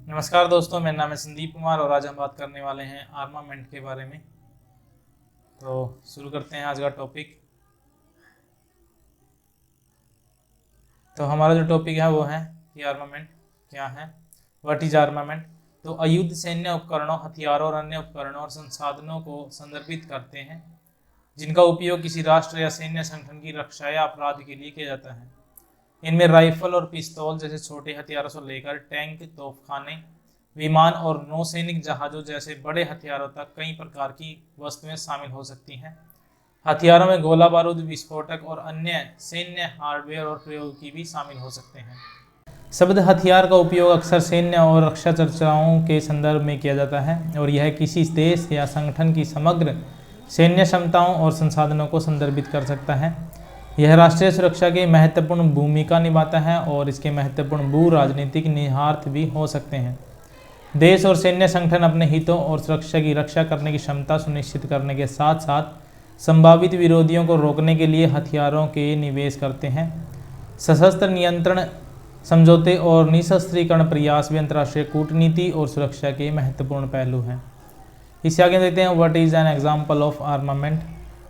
नमस्कार दोस्तों, मेरा नाम है संदीप कुमार और आज हम बात करने वाले हैं आर्मामेंट के बारे में। तो शुरू करते हैं आज का टॉपिक। तो हमारा जो टॉपिक है वो है कि आर्मामेंट क्या है, व्हाट इज आर्मामेंट। तो अयुद्ध सैन्य उपकरणों, हथियारों और अन्य उपकरणों और संसाधनों को संदर्भित करते हैं जिनका उपयोग किसी राष्ट्र या सैन्य संगठन की रक्षा या अपराध के लिए किया जाता है। इनमें राइफल और पिस्तौल जैसे छोटे हथियारों से लेकर टैंक, तोपखाने, विमान और नौसैनिक जहाजों जैसे बड़े हथियारों तक कई प्रकार की वस्तुएं शामिल हो सकती हैं। हथियारों में गोला बारूद, विस्फोटक और अन्य सैन्य हार्डवेयर और प्रौद्योगिकी भी शामिल हो सकते हैं। शब्द हथियार का उपयोग अक्सर सैन्य और रक्षा चर्चाओं के संदर्भ में किया जाता है और यह किसी देश या संगठन की समग्र सैन्य क्षमताओं और संसाधनों को संदर्भित कर सकता है। यह राष्ट्रीय सुरक्षा की महत्वपूर्ण भूमिका निभाता है और इसके महत्वपूर्ण भू राजनीतिक निहितार्थ भी हो सकते हैं। देश और सैन्य संगठन अपने हितों और सुरक्षा की रक्षा करने की क्षमता सुनिश्चित करने के साथ साथ संभावित विरोधियों को रोकने के लिए हथियारों के निवेश करते हैं। सशस्त्र नियंत्रण समझौते और निशस्त्रीकरण प्रयास भी अंतर्राष्ट्रीय कूटनीति और सुरक्षा के महत्वपूर्ण पहलू हैं। इससे आगे देखते हैं what is an example of armament.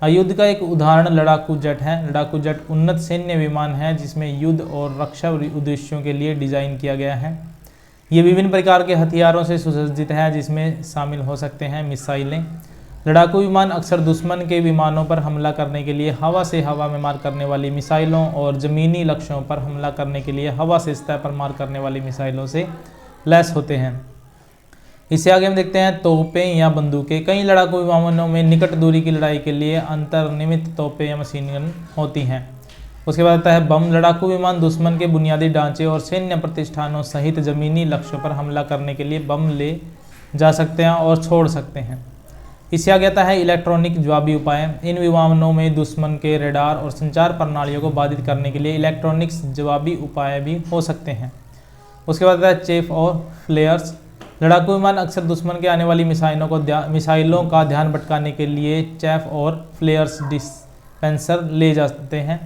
युद्ध का एक उदाहरण लड़ाकू जेट है। लड़ाकू जेट उन्नत सैन्य विमान है जिसमें युद्ध और रक्षा उद्देश्यों के लिए डिजाइन किया गया है। ये विभिन्न प्रकार के हथियारों से सुसज्जित है जिसमें शामिल हो सकते हैं मिसाइलें। लड़ाकू विमान अक्सर दुश्मन के विमानों पर हमला करने के लिए हवा से हवा में मार करने वाली मिसाइलों और ज़मीनी लक्ष्यों पर हमला करने के लिए हवा से सतह पर मार करने वाली मिसाइलों से लैस होते हैं। इससे आगे हम देखते हैं तोपें या बंदूकें। कई लड़ाकू विमानों में निकट दूरी की लड़ाई के लिए अंतर्निर्मित तोपें या मशीन गन होती हैं। उसके बाद आता है बम। लड़ाकू विमान दुश्मन के बुनियादी ढांचे और सैन्य प्रतिष्ठानों सहित जमीनी लक्ष्यों पर हमला करने के लिए बम ले जा सकते हैं और छोड़ सकते हैं। इससे आगे आता है इलेक्ट्रॉनिक जवाबी उपाय। इन विमानों में दुश्मन के रडार और संचार प्रणालियों को बाधित करने के लिए इलेक्ट्रॉनिक्स जवाबी उपाय भी हो सकते हैं। उसके बाद आता है चेफ और फ्लेयर्स। लड़ाकू विमान अक्सर दुश्मन के आने वाली मिसाइलों का ध्यान भटकाने के लिए चेफ और फ्लेयर्स डिस्पेंसर ले जाते हैं।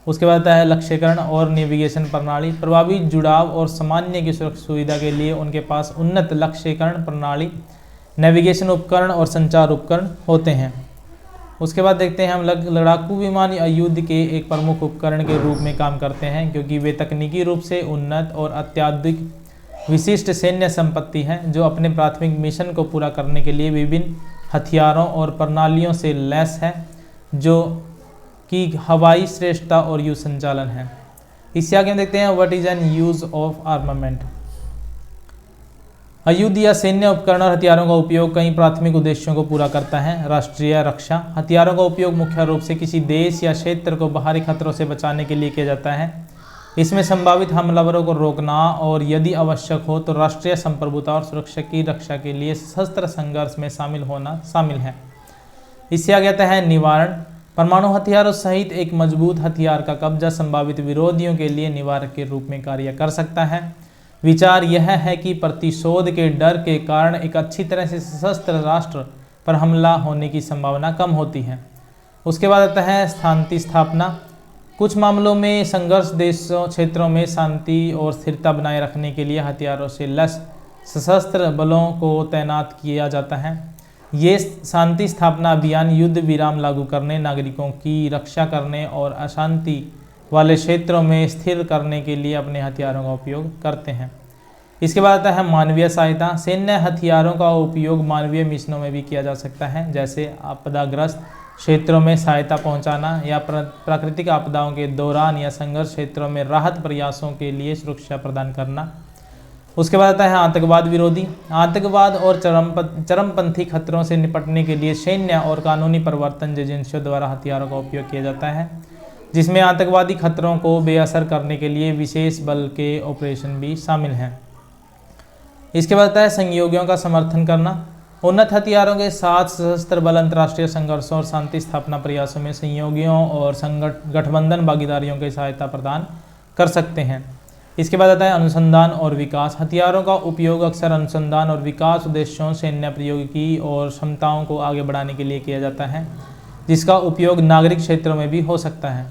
उसके बाद आता है लक्ष्यकरण और नेविगेशन प्रणाली। प्रभावी जुड़ाव और सामान्य की सुरक्षा सुविधा के लिए उनके पास उन्नत लक्ष्यकरण प्रणाली, नेविगेशन उपकरण और संचार उपकरण होते हैं। उसके बाद देखते हैं हम लड़ाकू विमान युद्ध के एक प्रमुख उपकरण के रूप में काम करते हैं क्योंकि वे तकनीकी रूप से उन्नत और अत्याधुनिक विशिष्ट सैन्य संपत्ति हैं जो अपने प्राथमिक मिशन को पूरा करने के लिए विभिन्न हथियारों और प्रणालियों से लैस है जो कि हवाई श्रेष्ठता और युद्ध संचालन है। इससे आगे हम देखते हैं what is an use of armament. युद्ध या सैन्य उपकरण और हथियारों का उपयोग कई प्राथमिक उद्देश्यों को पूरा करता है। राष्ट्रीय रक्षा। हथियारों का उपयोग मुख्य रूप से किसी देश या क्षेत्र को बाहरी खतरों से बचाने के लिए किया जाता है। इसमें संभावित हमलावरों को रोकना और यदि आवश्यक हो तो राष्ट्रीय संप्रभुता और सुरक्षा की रक्षा के लिए सशस्त्र संघर्ष में शामिल होना शामिल है। इससे आगे आता है निवारण। परमाणु हथियारों सहित एक मजबूत हथियार का कब्जा संभावित विरोधियों के लिए निवारक के रूप में कार्य कर सकता है। विचार यह है कि प्रतिशोध के डर के कारण एक अच्छी तरह से सशस्त्र राष्ट्र पर हमला होने की संभावना कम होती है। उसके बाद आता है शांति स्थापना। कुछ मामलों में संघर्ष देशों क्षेत्रों में शांति और स्थिरता बनाए रखने के लिए हथियारों से लैस सशस्त्र बलों को तैनात किया जाता है। ये शांति स्थापना अभियान युद्ध विराम लागू करने, नागरिकों की रक्षा करने और अशांति वाले क्षेत्रों में स्थिर करने के लिए अपने हथियारों का उपयोग करते हैं। इसके बाद आता है मानवीय सहायता। सैन्य हथियारों का उपयोग मानवीय मिशनों में भी किया जा सकता है जैसे आपदाग्रस्त क्षेत्रों में सहायता पहुंचाना या प्राकृतिक आपदाओं के दौरान या संघर्ष क्षेत्रों में राहत प्रयासों के लिए सुरक्षा प्रदान करना। उसके बाद आता है आतंकवाद विरोधी। आतंकवाद और चरमपंथी खतरों से निपटने के लिए सैन्य और कानूनी प्रवर्तन एजेंसियों द्वारा हथियारों का उपयोग किया जाता है जिसमें आतंकवादी खतरों को बेअसर करने के लिए विशेष बल के ऑपरेशन भी शामिल हैं। इसके बाद आता है सहयोगियों का समर्थन करना। उन्नत हथियारों के साथ सशस्त्र बल अंतर्राष्ट्रीय संघर्षों और शांति स्थापना प्रयासों में सहयोगियों और गठबंधन भागीदारियों की सहायता प्रदान कर सकते हैं। इसके बाद आता है अनुसंधान और विकास। हथियारों का उपयोग अक्सर अनुसंधान और विकास उद्देश्यों, सैन्य प्रौद्योगिकी और क्षमताओं को आगे बढ़ाने के लिए किया जाता है जिसका उपयोग नागरिक क्षेत्रों में भी हो सकता है।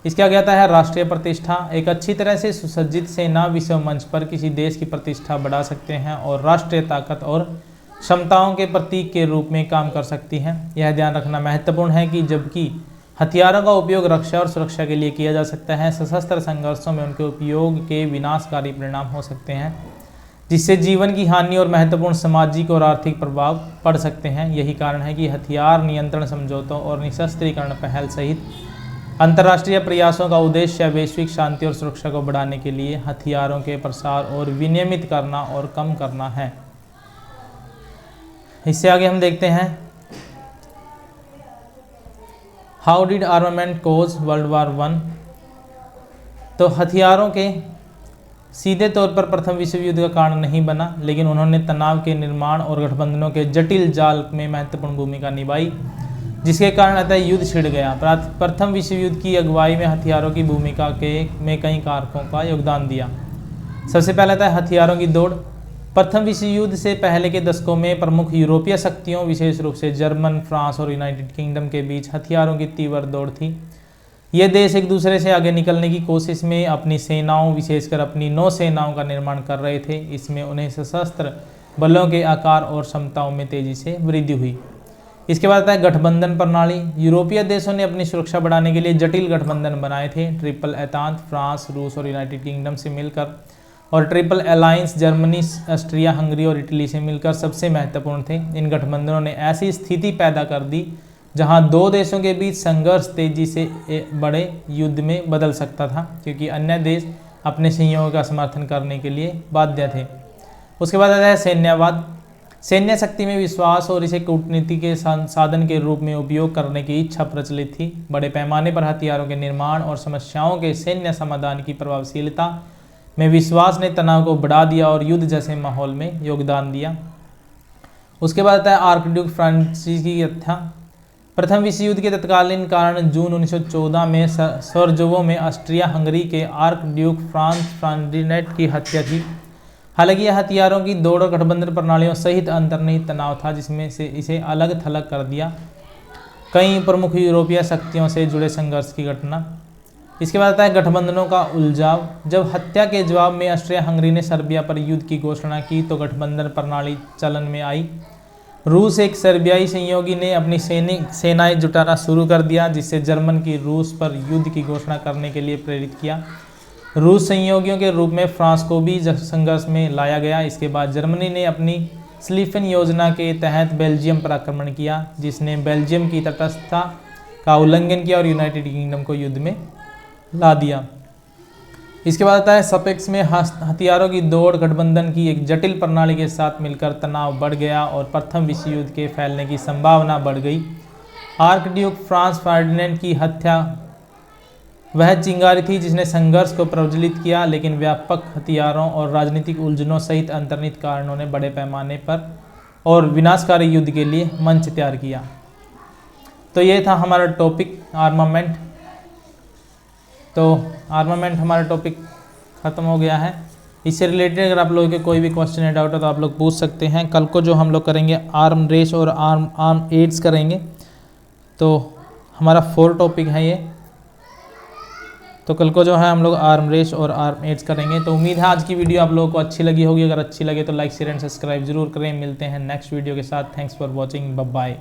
इसके आगे आता है राष्ट्रीय प्रतिष्ठा। एक अच्छी तरह से सुसज्जित सेना विश्व मंच पर किसी देश की प्रतिष्ठा बढ़ा सकते हैं और राष्ट्रीय ताकत और क्षमताओं के प्रतीक के रूप में काम कर सकती हैं। यह ध्यान रखना महत्वपूर्ण है कि जबकि हथियारों का उपयोग रक्षा और सुरक्षा के लिए किया जा सकता है, सशस्त्र संघर्षों में उनके उपयोग के विनाशकारी परिणाम हो सकते हैं, जिससे जीवन की हानि और महत्वपूर्ण सामाजिक और आर्थिक प्रभाव पड़ सकते हैं। यही कारण है कि हथियार नियंत्रण समझौतों और निशस्त्रीकरण पहल सहित अंतर्राष्ट्रीय प्रयासों का उद्देश्य वैश्विक शांति और सुरक्षा को बढ़ाने के लिए हथियारों के प्रसार और विनियमित करना और कम करना है। इससे आगे हम देखते हैं how did armament cause world war 1। तो हथियारों के सीधे तौर पर प्रथम विश्व युद्ध का कारण नहीं बना, लेकिन उन्होंने तनाव के निर्माण और गठबंधनों के जटिल जाल में महत्वपूर्ण भूमिका निभाई, जिसके कारण अतः युद्ध छिड़ गया। प्रथम विश्व युद्ध की अगुवाई में हथियारों की भूमिका में कई कारकों का योगदान दिया। सबसे पहले था हथियारों की दौड़। प्रथम विश्व युद्ध से पहले के दशकों में प्रमुख यूरोपीय शक्तियों, विशेष रूप से जर्मन, फ्रांस और यूनाइटेड किंगडम के बीच हथियारों की तीव्र दौड़ थी। ये देश एक दूसरे से आगे निकलने की कोशिश में अपनी सेनाओं, विशेषकर अपनी नौसेनाओं का निर्माण कर रहे थे। इसमें उन्हें सशस्त्र बलों के आकार और क्षमताओं में तेजी से वृद्धि हुई। इसके बाद आता है गठबंधन प्रणाली। यूरोपीय देशों ने अपनी सुरक्षा बढ़ाने के लिए जटिल गठबंधन बनाए थे। ट्रिपल एतांत फ्रांस, रूस और यूनाइटेड किंगडम से मिलकर और triple alliance Germany, Austria, Hungary और इटली से मिलकर सबसे महत्वपूर्ण थे। इन गठबंधनों ने ऐसी स्थिति पैदा कर दी जहां दो देशों के बीच संघर्ष तेजी से बड़े युद्ध में बदल सकता था, क्योंकि अन्य देश अपने सहयोगों का समर्थन करने के लिए बाध्य थे। उसके बाद आता है सैन्यवाद। सैन्य शक्ति में विश्वास और इसे कूटनीति के साधन के रूप में उपयोग करने की इच्छा प्रचलित थी। बड़े पैमाने पर हथियारों के निर्माण और समस्याओं के सैन्य समाधान की प्रभावशीलता में विश्वास ने तनाव को बढ़ा दिया और युद्ध जैसे माहौल में योगदान दिया। उसके बाद आता है आर्कड्यूक फ्रांसिस की हत्या। प्रथम विश्व युद्ध के तत्कालीन कारण जून 1914 में सरजोवो में ऑस्ट्रिया हंगरी के आर्कड्यूक फ्रांस फर्डिनेंड की हत्या थी। हालांकि यह हथियारों की दौड़ और गठबंधन प्रणालियों सहित अंतर्निहित तनाव था, जिसमें से इसे अलग थलग कर दिया कई प्रमुख यूरोपीय शक्तियों से जुड़े संघर्ष की घटना। इसके बाद आता है गठबंधनों का उलझाव। जब हत्या के जवाब में ऑस्ट्रिया हंगरी ने सर्बिया पर युद्ध की घोषणा की तो गठबंधन प्रणाली चलन में आई। रूस एक सर्बियाई सहयोगी ने अपनी सेनाएं जुटाना शुरू कर दिया, जिससे जर्मन की रूस पर युद्ध की घोषणा करने के लिए प्रेरित किया। रूस सहयोगियों के रूप में फ्रांस को भी संघर्ष में लाया गया। इसके बाद जर्मनी ने अपनी स्लीफन योजना के तहत बेल्जियम पर आक्रमण किया, जिसने बेल्जियम की तटस्थता का उल्लंघन किया और यूनाइटेड किंगडम को युद्ध में ला दिया। इसके बाद आता है सपेक्स में हथियारों की दौड़ गठबंधन की एक जटिल प्रणाली के साथ मिलकर तनाव बढ़ गया और प्रथम विश्व युद्ध के फैलने की संभावना बढ़ गई। आर्कड्यूक फ्रांस फर्डिनेंड की हत्या वह चिंगारी थी जिसने संघर्ष को प्रज्वलित किया, लेकिन व्यापक हथियारों और राजनीतिक उलझनों सहित अंतर्निहित कारणों ने बड़े पैमाने पर और विनाशकारी युद्ध के लिए मंच तैयार किया। तो ये था हमारा टॉपिक आर्मामेंट। तो आर्मामेंट हमारा टॉपिक ख़त्म हो गया है। इससे रिलेटेड अगर आप लोगों के कोई भी क्वेश्चन या डाउट हो तो आप लोग पूछ सकते हैं। कल को जो हम लोग करेंगे आर्म रेस और आर्म एड्स करेंगे, तो हमारा 4 टॉपिक है ये। तो कल को जो है हम लोग आर्म रेस और आर्म एड्स करेंगे। तो उम्मीद है आज की वीडियो आप लोगों को अच्छी लगी होगी। अगर अच्छी लगे तो लाइक शेयर एंड सब्सक्राइब जरूर करें। मिलते हैं नेक्स्ट वीडियो के साथ। Thanks for watching, bye bye.